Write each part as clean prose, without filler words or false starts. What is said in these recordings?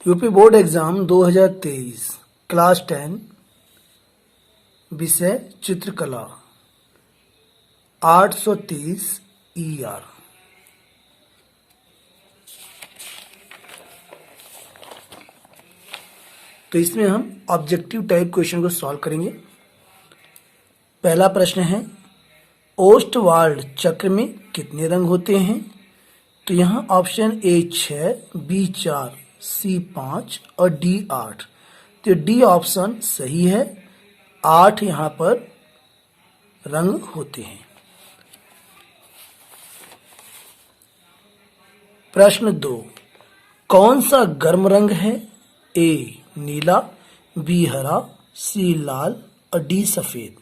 UP board exam 2023 class 10 विषय चित्रकला 830 ER। तो इसमें हम ऑब्जेक्टिव टाइप क्वेश्चन को सॉल्व करेंगे। पहला प्रश्न है, ओस्टवाल्ड चक्र में कितने रंग होते हैं? तो यहाँ ऑप्शन ए 6, बी 4, सी 5 और डी 8। तो डी ऑप्शन सही है, 8 यहाँ पर रंग होते हैं। प्रश्न 2, कौन सा गर्म रंग है? ए नीला, बी हरा, सी लाल और डी सफेद।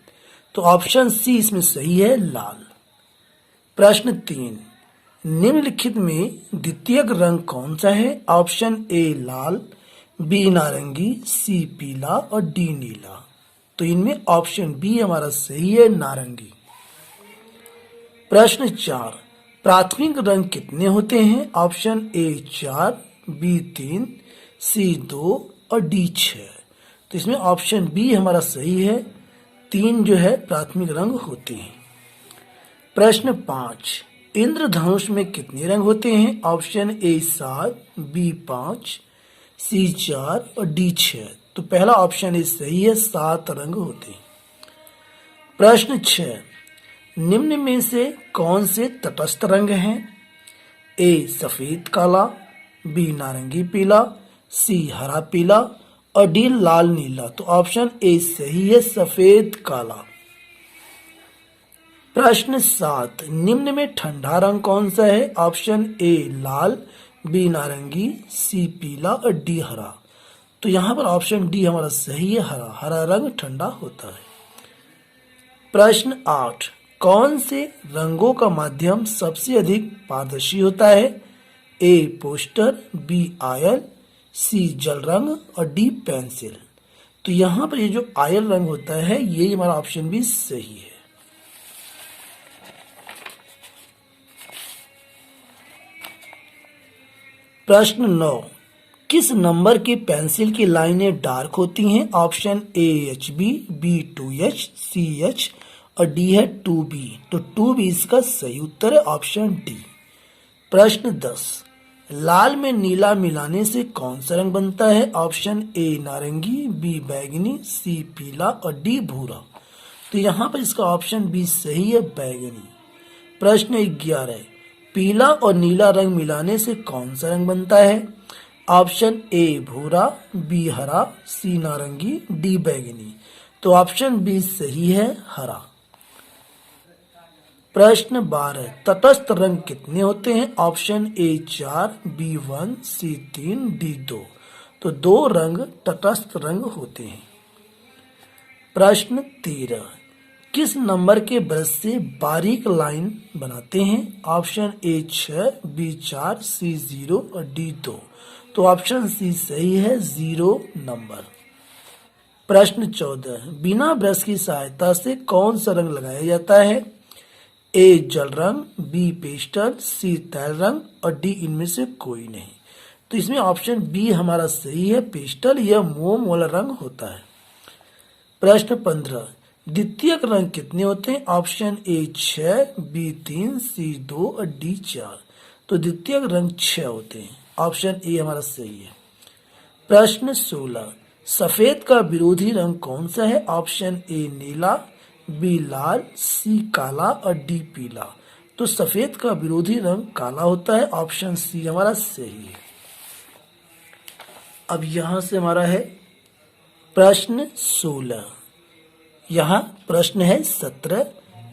तो ऑप्शन सी इसमें सही है, लाल। प्रश्न 3, निम्नलिखित में द्वितीयक रंग कौन सा है? ऑप्शन ए लाल, बी नारंगी, सी पीला और डी नीला। तो इनमें ऑप्शन बी हमारा सही है, नारंगी। प्रश्न 4, प्राथमिक रंग कितने होते हैं? ऑप्शन ए 4, बी 3, सी 2 और डी 6। तो इसमें ऑप्शन बी हमारा सही है, 3 जो है प्राथमिक रंग होते हैं। प्रश्न 5, इंद्रधनुष में कितने रंग होते हैं? ऑप्शन ए 7, बी 5, सी 4 और डी 6। तो पहला ऑप्शन ए सही है, 7 रंग होते हैं। प्रश्न 6, निम्न में से कौन से तटस्थ रंग हैं? ए सफेद काला, बी नारंगी पीला, सी हरा पीला और डी लाल नीला। तो ऑप्शन ए सही है, सफेद काला। प्रश्न 7, निम्न में ठंडा रंग कौन सा है? ऑप्शन ए लाल, बी नारंगी, सी पीला और डी हरा। तो यहाँ पर ऑप्शन डी हमारा सही है, हरा। हरा रंग ठंडा होता है। प्रश्न 8, कौन से रंगों का माध्यम सबसे अधिक पारदर्शी होता है? ए पोस्टर, बी आयल, सी जल रंग और डी पेंसिल। तो यहाँ पर ये जो आयल रंग होता है ये हमारा ऑप्शन बी सही है। प्रश्न 9, किस नंबर की पेंसिल की लाइनें डार्क होती हैं? Option A HB, B 2H, C H और डी है 2B। तो 2B इसका सही उत्तर है, ऑप्शन डी। प्रश्न 10, लाल में नीला मिलाने से कौन सा रंग बनता है? ऑप्शन ए नारंगी, बी बैगनी, सी पीला और डी भूरा। तो यहाँ पर इसका ऑप्शन बी सही है, बैगनी। प्रश्न 11, पीला और नीला रंग मिलाने से कौन सा रंग बनता है? ऑप्शन ए भूरा, बी हरा, सी नारंगी, डी बैगनी। तो ऑप्शन बी सही है, हरा। प्रश्न 12, तटस्थ रंग कितने होते हैं? Option A 4, B 1, C 3, D 2। तो 2 रंग तटस्थ रंग होते हैं। प्रश्न 13, किस नंबर के ब्रश से बारीक लाइन बनाते हैं? ऑप्शन ए 6, बी 4, सी 0 और डी 2। तो ऑप्शन सी सही है, 0 नंबर। प्रश्न 14, बिना ब्रश की सहायता से कौन सा रंग लगाया जाता है? ए जल रंग, बी पेस्टल, सी तैल रंग और डी इनमें से कोई नहीं। तो इसमें ऑप्शन बी हमारा सही है, पेस्टल। यह मोम वाला रंग होता है। प्रश्न 15, द्वितीयक रंग कितने होते हैं? ऑप्शन ए 6, बी 3, सी 2 और डी 4। तो द्वितीयक रंग 6 होते हैं, ऑप्शन ए हमारा सही है। प्रश्न 16, सफेद का विरोधी रंग कौन सा है? ऑप्शन ए नीला, बी लाल, सी काला और डी पीला। तो सफेद का विरोधी रंग काला होता है, ऑप्शन सी हमारा सही है। अब यहां से हमारा है प्रश्न 16। यहाँ प्रश्न है 17,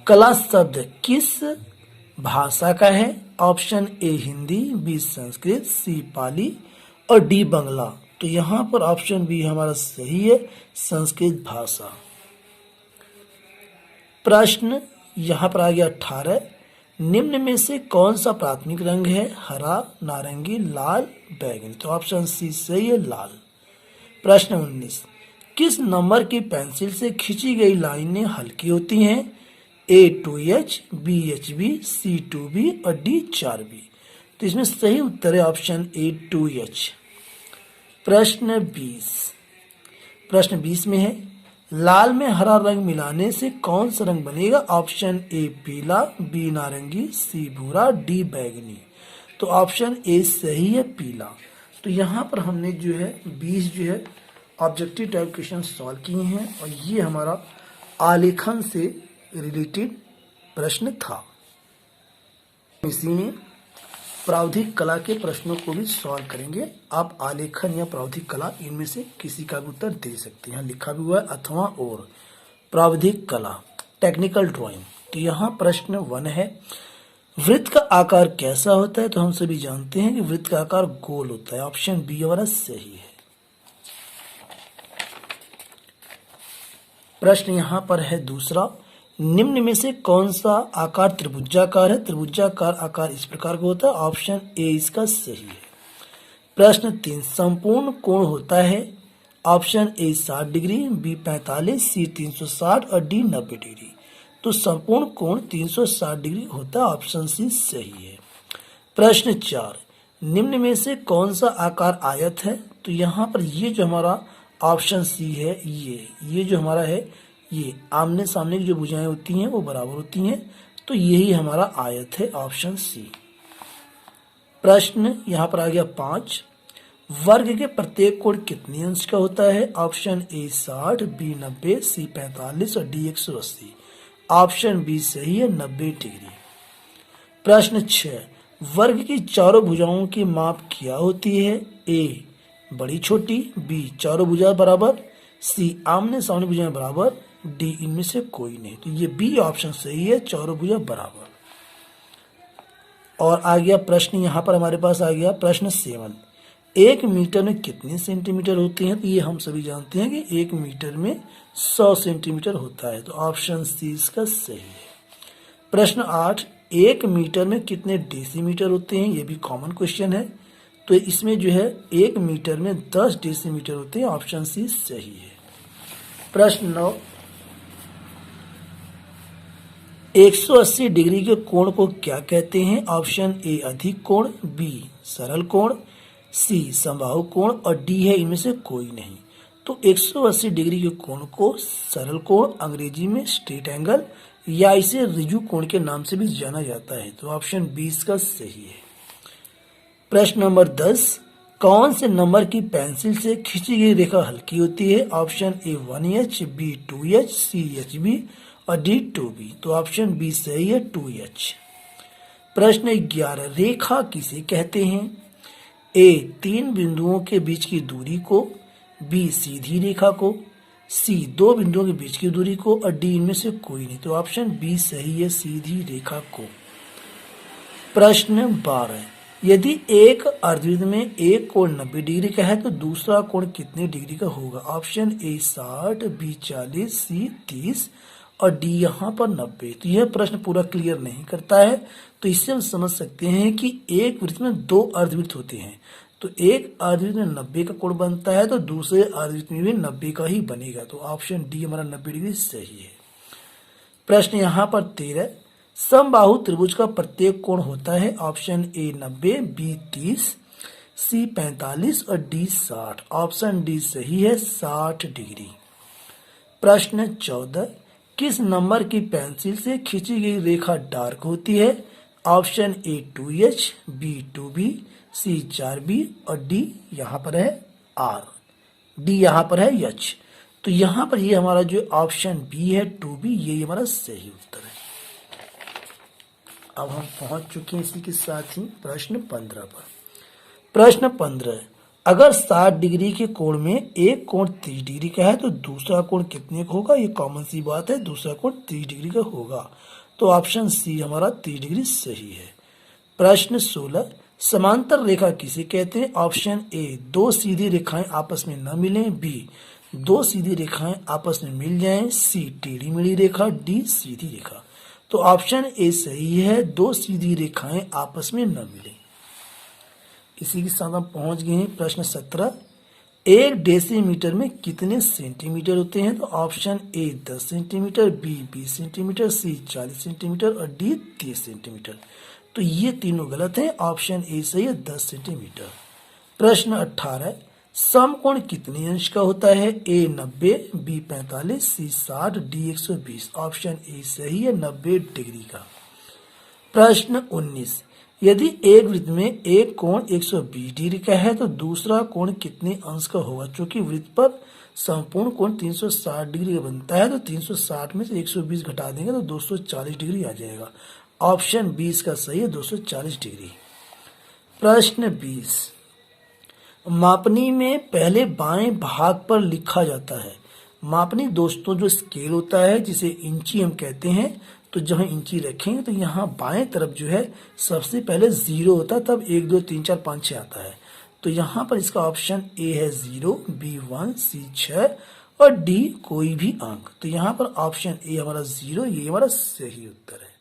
कला शब्द किस भाषा का है? Option A Hindi, B Sanskrit, C Pali और डी बंगला। तो यहाँ पर ऑप्शन बी हमारा सही है, संस्कृत भाषा। प्रश्न यहाँ पर आ गया 18, निम्न में से कौन सा प्राथमिक रंग है? हरा, नारंगी, लाल, बैगनी। तो ऑप्शन सी सही है, लाल। प्रश्न 19, किस नंबर की पेंसिल से खींची गई लाइनें हल्की होती हैं? ए 2H, बी HB, सी 2B और डी 4B। तो इसमें सही उत्तर है ऑप्शन ए 2H। प्रश्न 20। प्रश्न 20 में है लाल में हरा रंग मिलाने से कौन सा रंग बनेगा? ऑप्शन ए पीला, बी नारंगी, सी भूरा, डी बैंगनी। तो ऑप्शन ए सही है, पीला। तो यहाँ पर हमने जो है 20 जो है ऑब्जेक्टिव टाइप क्वेश्चन सॉल्व किए हैं और ये हमारा आलेखन से रिलेटेड प्रश्न था। इसी में प्रावधिक कला के प्रश्नों को भी सॉल्व करेंगे। आप आलेखन या प्रावधिक कला इनमें से किसी का भी उत्तर दे सकते हैं। लिखा भी हुआ है अथवा और प्रावधिक कला टेक्निकल ड्राइंग। तो यहाँ प्रश्न 1 है वृत्त का आकार कैसा होता है? तो हम सभी जानते हैं कि वृत्त का आकार गोल होता है। ऑप्शन बी हमारा सही है। प्रश्न यहाँ पर है दूसरा निम्न में से कौन सा आकार त्रिभुजाकार है? त्रिभुजाकार आकार इस प्रकार का होता है। ऑप्शन ए इसका सही है। प्रश्न 3 संपूर्ण कोण होता है? ऑप्शन ए 60 डिग्री, बी 45, सी 360 और डी 90 डिग्री। तो संपूर्ण कोण 360 डिग्री होता है। ऑप्शन सी सही है। प्रश्न 4 निम्न में से कौन सा आकार आयत है? तो यहाँ पर ये जो हमारा ऑप्शन सी है, ये जो हमारा है, ये आमने सामने की जो भुजाएं होती हैं वो बराबर होती हैं। तो यही हमारा आयत है, ऑप्शन सी। प्रश्न यहाँ पर आ गया 5 वर्ग के प्रत्येक कोण कितने अंश का होता है? ऑप्शन ए 60, बी 90, सी 45 और डी 180। ऑप्शन बी सही है, 90 डिग्री। प्रश्न 6 वर्ग की चारों भुजाओं की माप क्या होती है? ए बड़ी छोटी, बी चारों भुजाएं बराबर, सी आमने सामने भुजाएं बराबर, डी इनमें से कोई नहीं। तो ये बी ऑप्शन सही है, चारों भुजा बराबर। और आ गया प्रश्न यहाँ पर हमारे पास आ गया प्रश्न 7 1 मीटर में कितने सेंटीमीटर होते हैं? तो ये हम सभी जानते हैं कि 1 मीटर में 100 सेंटीमीटर होता है। तो ऑप्शन सी इसका सही है। प्रश्न 8 1 मीटर में कितने डेसीमीटर होते हैं? ये भी कॉमन क्वेश्चन है। तो इसमें जो है 1 मीटर में 10 डेसीमीटर होते हैं। ऑप्शन सी सही है। प्रश्न 9 180 डिग्री के कोण को क्या कहते हैं? ऑप्शन ए अधिक कोण, बी सरल कोण, सी समबाहु कोण और डी है इनमें से कोई नहीं। तो 180 डिग्री के कोण को सरल कोण, अंग्रेजी में स्ट्रेट एंगल या इसे रिजु कोण के नाम से भी जाना जाता है। तो ऑप्शन बी इसका सही है। प्रश्न नंबर 10 कौन से नंबर की पेंसिल से खींची गई रेखा हल्की होती है? Option A 1H, B 2H, C HB और डी 2B। तो ऑप्शन बी सही है, 2H। प्रश्न 11 रेखा किसे कहते हैं? ए 3 बिंदुओं के बीच की दूरी को, बी सीधी रेखा को, सी 2 बिंदुओं के बीच की दूरी को और डी इनमें से कोई नहीं। तो ऑप्शन बी सही है, सीधी रेखा को। प्रश्न 12 यदि एक अर्धवृत्त में एक कोण 90 डिग्री का है तो दूसरा कोण कितने डिग्री का होगा? ऑप्शन ए 60, बी 40, सी 30 और डी यहाँ पर 90। तो यह प्रश्न पूरा क्लियर नहीं करता है। तो इससे हम समझ सकते हैं कि एक वृत्त में 2 अर्धवृत्त होते हैं। तो एक अर्धवृत्त में 90 का कोण बनता है तो दूसरे अर्धवृत्त में भी 90 का ही बनेगा। तो ऑप्शन डी हमारा 90 डिग्री सही है। प्रश्न यहाँ पर 13 समबाहु त्रिभुज का प्रत्येक कोण होता है? ऑप्शन ए 90, बी 30, सी 45 और डी 60। ऑप्शन डी सही है, 60 डिग्री। प्रश्न 14 किस नंबर की पेंसिल से खींची गई रेखा डार्क होती है? ऑप्शन ए 2H, बी 2B, सी 4B और डी यहाँ पर है R, डी यहाँ पर है H। तो यहाँ पर ये हमारा जो ऑप्शन बी है 2B, ये हमारा सही उत्तर है। अब हम पहुंच चुके हैं इसी के साथ ही प्रश्न 15 पर। प्रश्न 15 अगर 60 डिग्री के कोण में एक कोण 30 डिग्री का है तो दूसरा कोण कितने का होगा? ये कॉमन सी बात है, दूसरा कोण 30 डिग्री का होगा। तो ऑप्शन सी हमारा 30 डिग्री सही है। प्रश्न 16 समांतर रेखा किसे कहते हैं? ऑप्शन ए 2 सीधी रेखाएं आपस में न मिलें, बी 2 सीधी रेखाएं आपस में मिल जाएं, सी टेढ़ी मेढ़ी रेखा, डी सीधी रेखा। तो ऑप्शन ए सही है, 2 सीधी रेखाएं आपस में न मिलें। इसी के साथ हम पहुंच गए हैं प्रश्न 17 1 डेसीमीटर में कितने सेंटीमीटर होते हैं? तो option A 10 centimetre, B 20 centimetre, C 40 centimetre और डी 30 सेंटीमीटर। तो ये तीनों गलत हैं। ऑप्शन ए सही है, 10 सेंटीमीटर। प्रश्न 18 समकोण कितने अंश का होता है? A 90, B 45, C 60, D 120। Option A सही है, 90 डिग्री का। प्रश्न 19, यदि एक वृत्त में एक कोण 120 डिग्री का है तो दूसरा कोण कितने अंश का होगा? चूंकि वृत्त पर संपूर्ण कोण 360 डिग्री का बनता है तो 360 में से 120 घटा देंगे तो 240 डिग्री आ जाएगा। ऑप्शन 20 का सही है, 240 डिग्री। प्रश्न 20, मापनी में पहले बाएं भाग पर लिखा जाता है। मापनी दोस्तों जो स्केल होता है जिसे इंची हम कहते हैं, तो जब हम इंची रखेंगे तो यहाँ बाएं तरफ जो है सबसे पहले 0 होता है, तब 1 2 3 4 5 6 आता है। तो यहाँ पर इसका ऑप्शन ए है 0, बी 1, सी 6 और डी कोई भी अंक। तो यहाँ पर ऑप्शन ए हमारा 0, ये हमारा सही उत्तर है।